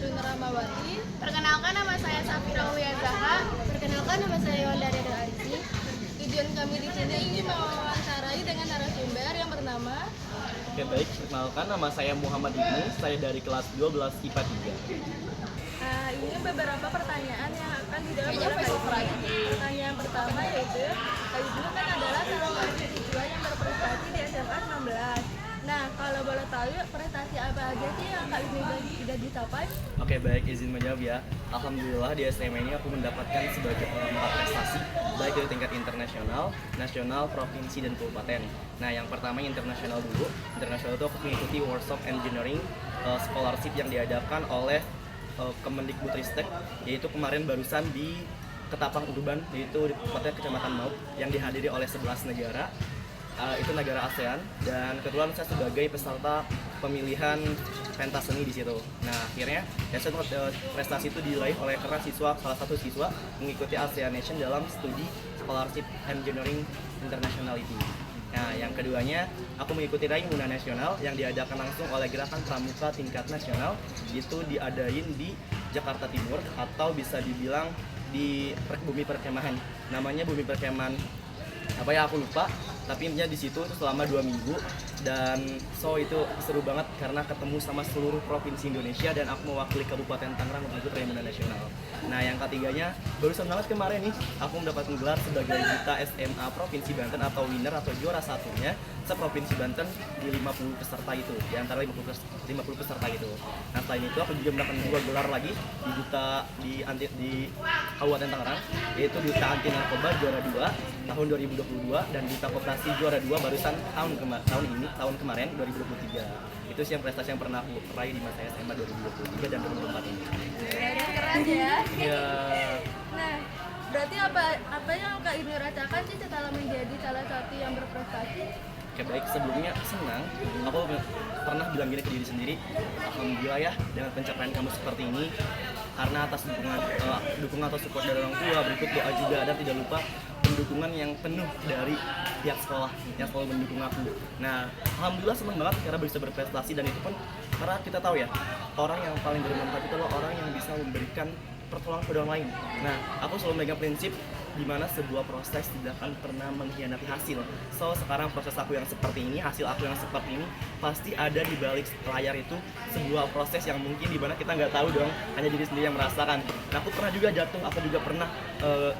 Nurul Rahmawati. Perkenalkan, nama saya Safira Wiyazaha. Perkenalkan, nama saya Wandari Arisi. Tujuan kami di sini ingin mewawancarai dengan narasumber yang bernama. Oke baik, perkenalkan nama saya Muhammad Ibnu, saya dari kelas 12 IPA 3. Ini beberapa pertanyaan yang akan dijawab oleh Kak Ibnu. Pertanyaan pertama yaitu, Kak Ibnu kan adalah salah satu siswa yang berprestasi di SMA 19. Nah, kalau boleh tahu prestasi apa aja sih yang Kak Ibnu sudah dicapai? Oke baik, izin menjawab ya. Alhamdulillah di SMA ini aku mendapatkan sebagai 4 prestasi, baik dari tingkat internasional, nasional, provinsi, dan kabupaten. Nah yang pertama internasional dulu. Internasional itu aku mengikuti Workshop Engineering Scholarship yang diadakan oleh Kemendikbudristek, yaitu kemarin barusan di Ketapang Urban, yaitu di Kecamatan Mauk, yang dihadiri oleh 11 negara. Itu negara ASEAN, dan kebetulan saya sebagai peserta pemilihan pentas seni di situ. Nah akhirnya prestasi itu diraih oleh karena salah satu siswa mengikuti ASEAN Nation dalam studi Scholarship Engineering Internationality. Nah yang keduanya aku mengikuti Raimuna Nasional yang diadakan langsung oleh Gerakan Pramuka tingkat nasional, itu diadain di Jakarta Timur atau bisa dibilang di Bumi Perkemahan. Namanya Bumi Perkemahan apa ya aku lupa, tapi intinya di situ selama 2 minggu, dan itu seru banget karena ketemu sama seluruh provinsi Indonesia dan aku mewakili Kabupaten Tangerang untuk ikut Raimuna Nasional. Nah yang ketiganya barusan banget kemarin nih aku mendapat gelar sebagai Duta SMA Provinsi Banten atau winner atau juara satunya seprovinsi Banten di 50 peserta itu, di antara 50 peserta itu. Nah selain itu aku juga mendapatkan 2 gelar lagi di Duta di Kabupaten Tangerang, yaitu Duta Anti Narkoba juara 2 tahun 2022 dan Duta Koperasi juara 2 barusan tahun kemarin 2023. Itu sih yang prestasi yang pernah aku raih di masa SMA 2023 dan 2024 ini. Keren ya. Iya. Nah, berarti apa yang Kak Ibnu rasakan sih setelah menjadi salah satu yang berprestasi? Oke baik, sebelumnya senang. Aku pernah bilang gini ke diri sendiri, alhamdulillah ya dengan pencapaian kamu seperti ini, karena atas dukungan atau support dari orang tua, berikut doa juga, dan tidak lupa pendukungan yang penuh dari pihak sekolah yang selalu mendukung aku. Nah, alhamdulillah senang banget karena bisa berprestasi, dan itu pun karena kita tahu ya, orang yang paling bermanfaat itu adalah orang yang bisa memberikan pertolongan pada orang lain. Nah, aku selalu megang prinsip di mana sebuah proses tidak akan pernah mengkhianati hasil. So, sekarang proses aku yang seperti ini, hasil aku yang seperti ini, pasti ada di balik layar itu sebuah proses yang mungkin di mana kita nggak tahu dong, hanya diri sendiri yang merasakan. Nah, aku pernah juga jatuh, aku juga pernah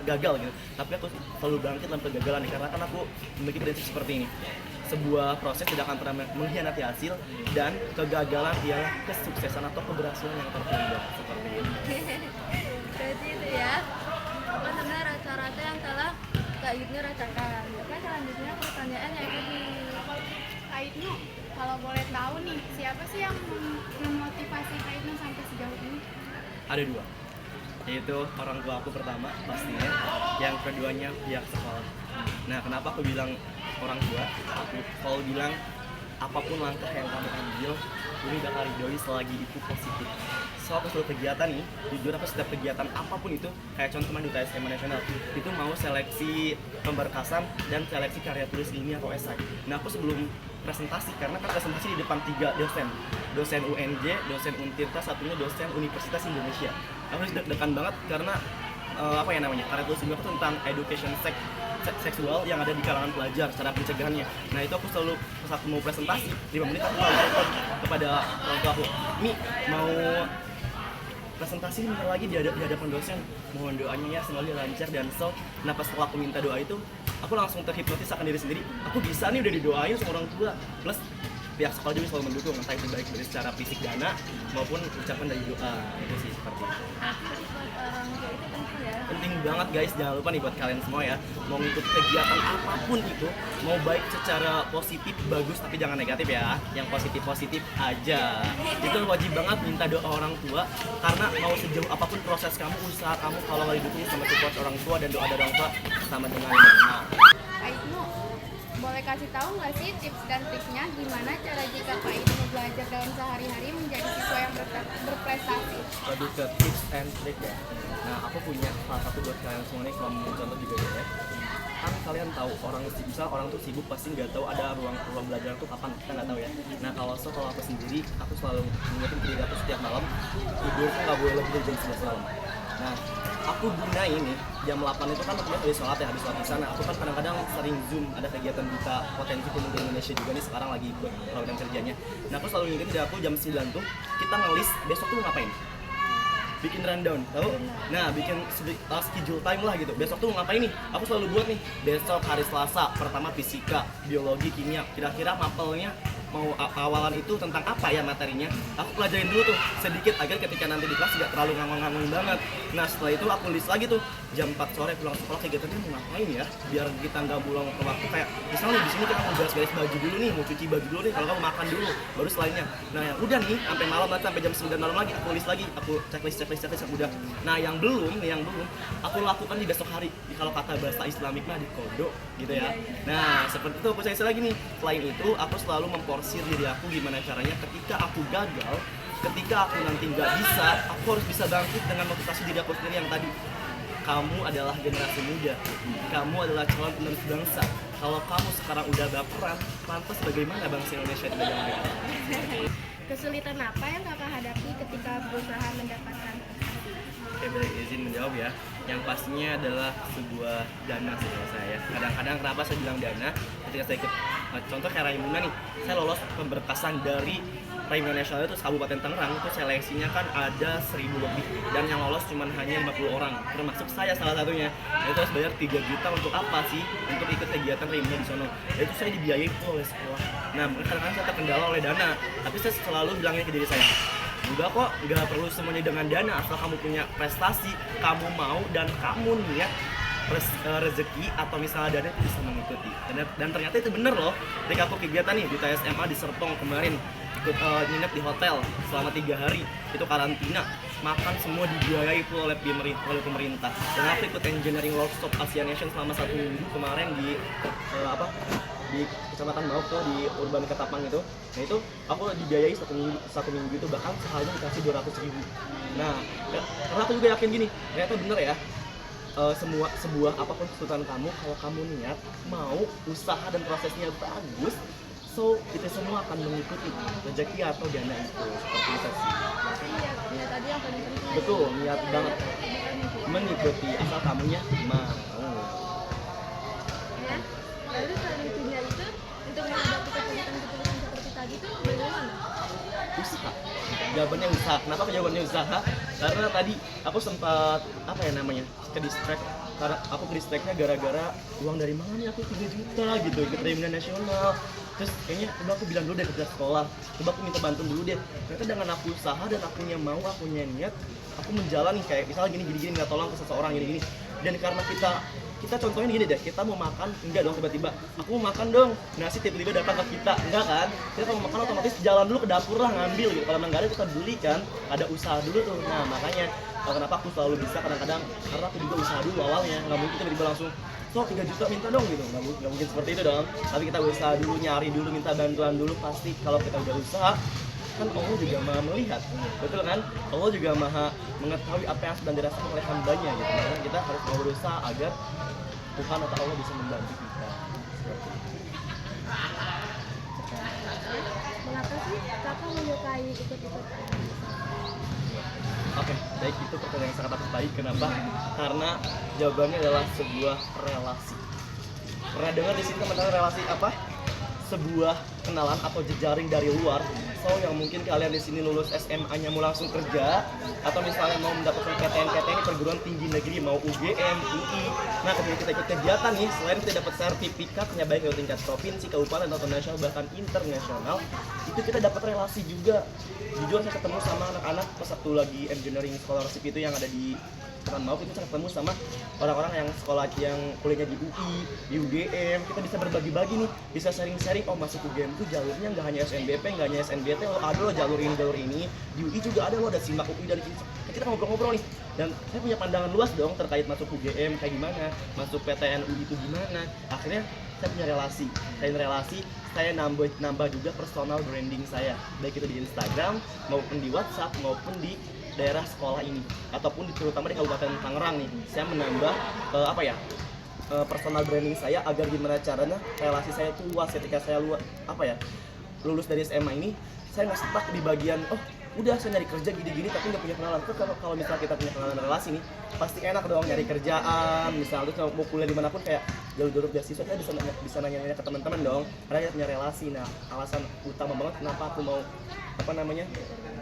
gagal gitu. Tapi aku selalu bangkit dalam kegagalan nih, karena kan aku memiliki prinsip seperti ini. Sebuah proses tidak akan pernah mengkhianati hasil, dan kegagalan ialah kesuksesan atau keberhasilan yang tertunda, seperti ini. Berarti itu ya, apa namanya rata-rata yang telah Kak Ibnu rasakan. Oke, selanjutnya pertanyaan yang ini. Kak Ibnu, kalau boleh tahu nih, siapa sih yang memotivasi Kak Ibnu sampai sejauh ini? Ada 2, yaitu orang tua aku pertama pastinya, yang keduanya pihak sekolah. Nah kenapa aku bilang orang tua? Aku selalu bilang apapun langkah yang kamu ambil, Uni bakal ridhoi selagi itu positif. So aku selalu kegiatan nih, jujur aku setiap kegiatan apapun itu, kayak contoh kemarin Duta SMA Nasional, itu mau seleksi pemberkasan dan seleksi karya tulis ilmiah atau esai. Nah aku sebelum presentasi, karena kan presentasi di depan 3 dosen UNJ, dosen Untirta, satunya dosen Universitas Indonesia. Aku deg-degan banget karena karya tulis ilmiah itu tentang education seksual yang ada di kalangan pelajar, cara pencegahannya. Nah itu aku selalu pas aku mau presentasi 5 menit aku selalu telepon kepada orang tua aku, Mi mau presentasi bentar lagi di hadapan dosen, mohon doanya ya semoga lancar dan so. Nah pas setelah aku minta doa itu, aku langsung terhipnotis akan diri sendiri, aku bisa nih udah didoain sama orang tua, plus pihak sekolah juga selalu mendukung, entah itu baik dari secara fisik dana maupun ucapan dari doa. Itu sih seperti itu. Orang tua itu penting ya. Penting banget guys, jangan lupa nih buat kalian semua ya, mau ngikut kegiatan apapun itu, mau baik secara positif bagus tapi jangan negatif ya, yang positif aja. Itu wajib banget minta doa orang tua, karena mau sejauh apapun proses kamu, usaha kamu, kalau nggak didukung sama support orang tua dan doa dari orang tua, sama dengan menang. Kak Ibnu, boleh kasih tahu nggak sih tips dan triknya gimana cara jika Kak Ibnu belajar dalam sehari-hari menjadi siswa yang berprestasi? Lebih ke tips and trick ya. Nah aku punya salah satu buat kalian semua nih, kalau mau contoh juga ya. kan kalian tahu misal orang tuh sibuk pasti nggak tahu ada ruang belajar tuh kapan, kita nggak tahu ya. Nah kalau aku sendiri, aku selalu mengingatkan ke diri aku setiap malam tidur tuh nggak boleh lebih dari jam 11 malam. Nah aku gunain nih jam 8 itu kan maksudnya habis sholat di sana. Aku kan kadang-kadang sering zoom, ada kegiatan buka potensi pemuda Indonesia juga nih sekarang lagi ikut program kerjanya. Nah aku selalu ingetin diri aku jam 9 tuh kita ngelis besok tuh ngapain, bikin rundown, tahu? Nah, bikin schedule time lah gitu. Besok tuh ngapain nih? Aku selalu buat nih. Besok hari Selasa, pertama fisika, biologi, kimia. Kira-kira mapelnya mau awalan itu tentang apa ya materinya? Aku pelajarin dulu tuh sedikit agar ketika nanti di kelas tidak terlalu ngangong-ngangong banget. Nah, setelah itu aku list lagi tuh jam 4 sore pulang sekolah kegiatannya mau ngapain ya? Biar kita nggak pulang ke waktu kayak misalnya di sini kita mau beres-beres baju dulu nih, mau cuci baju dulu nih, kalau kamu makan dulu, baru selainnya. Nah, yang udah nih sampai malam nanti sampai jam 9 malam lagi aku list lagi, aku checklist udah. Nah, yang belum aku lakukan di besok hari. Kalau kata bahasa Islamik mah di kodo gitu ya. Nah, seperti itu aku cek lagi nih. Selain itu, aku selalu memporsir diri aku gimana caranya ketika aku gagal, ketika aku nanti nggak bisa, aku harus bisa bangkit dengan motivasi diri aku sendiri yang tadi. Kamu adalah generasi muda, kamu adalah calon penerus bangsa. Kalau kamu sekarang udah baperan, lantas bagaimana bangsa Indonesia di bidang mereka? Kesulitan apa yang kakak hadapi ketika berusaha mendapatkan prestasi? Oke, boleh izin menjawab ya. Yang pastinya adalah sebuah dana sih kalau saya. Kadang-kadang kenapa saya bilang dana? Ketika saya ikut contoh kayak Raimuna nih, saya lolos pemberkasan dari Raimuna Nasional itu Kabupaten Tangerang, itu seleksinya kan ada 1000 lebih dan yang lolos cuma hanya 50 orang, termasuk saya salah satunya. Itu harus bayar 3 juta untuk apa sih? Untuk ikut kegiatan Raimuna di sono. Itu saya dibiayai full oleh sekolah. Nah, kadang-kadang saya terkendala oleh dana, tapi saya selalu bilangnya ke diri saya, enggak kok, enggak perlu semuanya dengan dana, asal kamu punya prestasi, kamu mau dan kamu niat rezeki atau misalnya dana itu bisa mengikuti. Dan ternyata itu bener loh. Ketika aku kegiatan nih di TSMA di Serpong kemarin, ikut nginep di hotel selama 3 hari, itu karantina, makan semua dibiayai full oleh pemerintah. Dan aku ikut engineering workshop Asia Nation selama 1 minggu kemarin di di Kecamatan Maupo di Urban Ketapang itu. Nah itu aku dibiayai satu minggu itu, bahkan seharinya dikasih 200.000. Nah karena aku juga yakin gini, ternyata bener ya, sebuah apapun kesulitan kamu, kalau kamu niat, mau, usaha dan prosesnya bagus, so itu semua akan mengikuti rezeki atau dana itu. Seperti itu sih. Niat tadi yang paling penting. Betul, niat banget mengikuti asal kamunya mau. Ya. Lalu selanjutnya itu untuk menghadapi kesulitan seperti tadi itu bagaimana? Usaha. Jawabannya usaha. Kenapa jawabannya usaha? Karena tadi aku sempat ke distract. Karena aku ke distractnya gara-gara uang dari mana nih, aku 3 juta gitu ikut Raimuna Nasional. Terus kayaknya coba aku bilang dulu deh kerja sekolah, coba aku minta bantuan dulu deh. Ternyata dengan aku usaha dan akunya mau, akunya niat, aku menjalani kayak misalnya gini nggak tolong ke seseorang gini. Dan karena kita contohnya gini deh, kita mau makan, enggak dong tiba-tiba aku mau makan dong, nasi tiba-tiba datang ke kita, enggak kan? Kita kalau mau makan otomatis jalan dulu ke dapur lah ngambil gitu. Kalau nggak ada kita beli kan, ada usaha dulu tuh. Nah makanya kenapa aku selalu bisa kadang-kadang, karena aku juga usaha dulu awalnya. Nggak mungkin tiba-tiba langsung 3 juta minta dong gitu, nggak mungkin seperti itu dong. Tapi kita usaha dulu, nyari dulu, minta bantuan dulu. Pasti kalau kita udah usaha, kan Allah juga maha melihat, betul kan? Allah juga maha mengetahui apa yang sedang dirasakan oleh hambanya gitu. Makanya kita harus mau berusaha agar Tuhan atau Allah bisa membantu kita. Mengapa sih kakak menyukai ikut-ikut? Oke, baik, itu pertanyaan yang sangat baik. Kenapa? Karena jawabannya adalah sebuah relasi. Pernah dengar di sini teman-teman relasi apa? Sebuah kenalan atau jejaring dari luar. So yang mungkin kalian di sini lulus SMA-nya mau langsung kerja, atau misalnya mau mendapatkan PTN perguruan tinggi negeri, mau UGM, UI. Nah ketika kita ikut kegiatan nih, selain kita dapat sertifikatnya baik dari tingkat provinsi, kabupaten atau nasional bahkan internasional, itu kita dapat relasi juga. Jujur saya ketemu sama anak-anak pas waktu lagi engineering scholarship itu yang ada di Mau itu saya ketemu sama orang-orang yang sekolah yang kuliahnya di UI, di UGM. Kita bisa berbagi-bagi nih, bisa sharing-sharing. Oh masuk UGM itu jalurnya nggak hanya SNBP, nggak hanya SNBT, loh ada loh jalur ini. Di UI juga ada loh, ada SIMAK UI dari sini. Kita ngobrol-ngobrol nih. Dan saya punya pandangan luas dong terkait masuk UGM kayak gimana, masuk PTN UI itu gimana. Akhirnya saya punya relasi. Saya nambah juga personal branding saya, baik itu di Instagram maupun di WhatsApp maupun di daerah sekolah ini, ataupun terutama di Kabupaten Tangerang nih. Saya menambah personal branding saya agar gimana caranya relasi saya itu luas ketika saya lulus dari SMA ini. Saya nggak stuck di bagian udah saya nyari kerja gini-gini tapi nggak punya kenalan. Kalau misalnya kita punya kenalan relasi nih pasti enak dong nyari kerjaan, misalnya terus mau kuliah dimanapun kayak jalur beasiswa kita bisa nanya-nanya ke teman-teman dong karena kita punya relasi. Nah alasan utama banget kenapa aku mau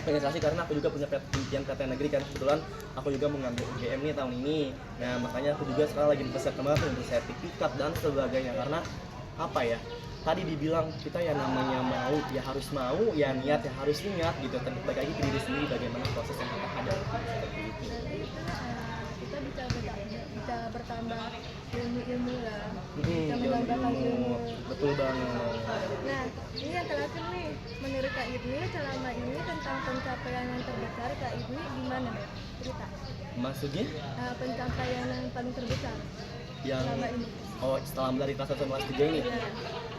organisasi karena aku juga punya impian PTN negeri kan, kebetulan aku juga mau ngambil UGM nih tahun ini. Nah makanya aku juga sekarang lagi mempersiapkan banget untuk sertifikat dan sebagainya karena tadi dibilang kita ya namanya mau ya harus mau, ya niat ya harus niat gitu. Tapi balik lagi ke diri sendiri bagaimana proses yang kita hadapi seperti itu. Kita bisa bertambah ilmu lah, bisa Ilmu. menambahkan ilmu. Betul banget. Nah, ini yang terakhir nih, menurut Kak Idni selama ini tentang pencapaian yang terbesar Kak Idni gimana? Cerita. Maksudnya Pencapaian yang paling terbesar yang selama ini. setelah dari kelas 1 sampai kelas 3 ini.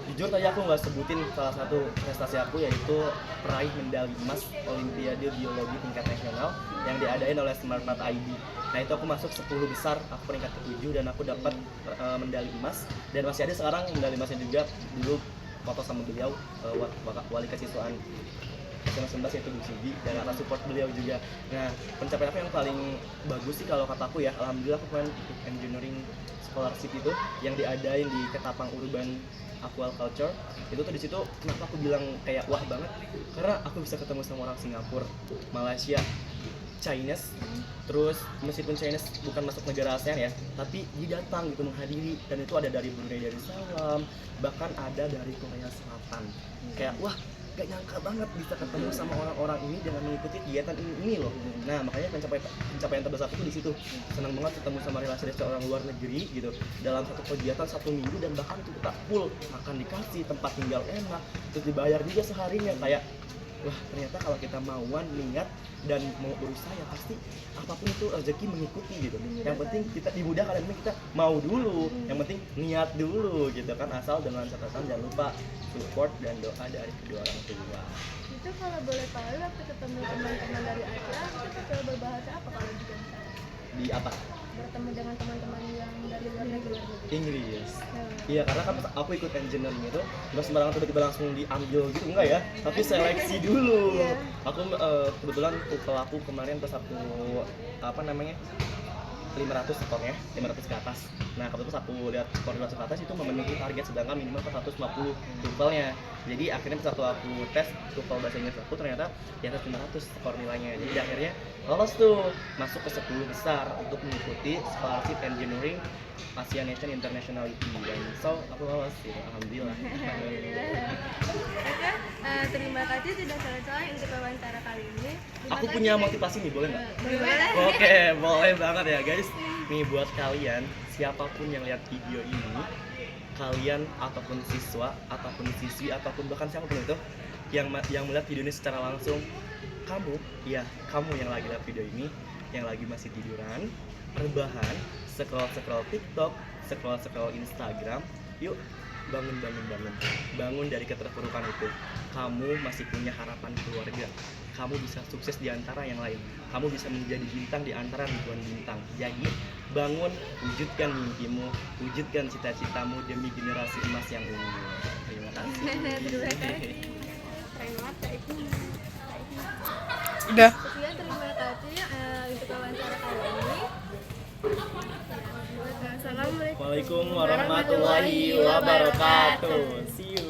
Jujur tadi aku nggak sebutin salah satu prestasi aku yaitu peraih medali emas Olimpiade Biologi tingkat nasional yang diadain oleh Smartmat ID. Nah itu aku masuk 10 besar, aku peringkat ke-7 dan aku dapat medali emas dan masih ada sekarang medali emasnya juga. Dulu foto sama beliau wali kesiswaan SMA 19 yaitu Bu Sidi dan atas support beliau juga. Nah pencapaian aku yang paling bagus sih kalau kataku ya, alhamdulillah aku kemarin ikut engineering scholarship itu yang diadain di Ketapang Urban Aquaculture. Itu tuh di situ kenapa aku bilang kayak wah banget karena aku bisa ketemu sama orang Singapura, Malaysia, Chinese. Terus meskipun Chinese bukan masuk negara ASEAN ya, tapi dia datang gitu menghadiri dan itu ada dari Brunei Darussalam, bahkan ada dari Korea Selatan. Kayak wah gak nyangka banget bisa ketemu sama orang-orang ini dengan mengikuti kegiatan ini loh. Nah makanya pencapaian terbesar itu di situ. Senang banget ketemu sama relasi orang luar negeri gitu dalam satu kegiatan 1 minggu dan bahkan itu kita full makan dikasih, tempat tinggal enak, terus dibayar juga seharinya. Kayak wah ternyata kalau kita mauan, niat dan mau berusaha ya pasti apapun itu rezeki mengikuti gitu. Yang penting kita dimudahkan, yang penting kita mau dulu, yang penting niat dulu gitu kan, asal dengan catatan jangan lupa support dan doa dari kedua orang tua. Itu kalau boleh tahu waktu ketemu teman-teman dari Aceh, itu kita berbahasa apa kalau juga Di apa? bertemu dengan teman-teman yang dari luar negeri? Inggris. Iya karena kan aku ikut engineering itu nggak sembarangan tiba-tiba langsung diambil gitu, enggak ya, tapi seleksi dulu. Aku kebetulan aku kemarin pas aku 500 skornya, 500 ke atas. Nah kebetulan aku lihat skor 500 ke atas itu memenuhi target, sedangkan minimal 150 TOEFL-nya. Jadi akhirnya pas aku tes TOEFL bahasa Inggris aku ternyata di atas 500 skor nilainya. Jadi akhirnya lolos tuh masuk ke 10 besar untuk mengikuti scholarship engineering Asia Nation Internationality. Dan so aku lolos gitu, alhamdulillah. Oke, terima kasih sudah selesai untuk wawancara kali ini. Aku punya motivasi nih, boleh nggak? Boleh. Oke, boleh banget ya guys. Nih buat kalian, siapapun yang lihat video ini, kalian ataupun siswa, ataupun siswi, ataupun bahkan siapapun itu yang melihat video ini secara langsung, kamu yang lagi lihat video ini, yang lagi masih tiduran, rebahan, scroll TikTok, scroll Instagram, yuk bangun dari keterpurukan itu. Kamu masih punya harapan keluarga, kamu bisa sukses di antara yang lain, kamu bisa menjadi bintang di antara ribuan bintang. Jadi bangun, wujudkan mimpimu, wujudkan cita-citamu demi generasi emas yang unggul. Terima kasih. Terima kasih. Keren banget Kak Idni. Udah. Sekian, terima kasih untuk wawancara kali ini. Assalamualaikum Waalaikumsalam warahmatullahi wabarakatuh. See you.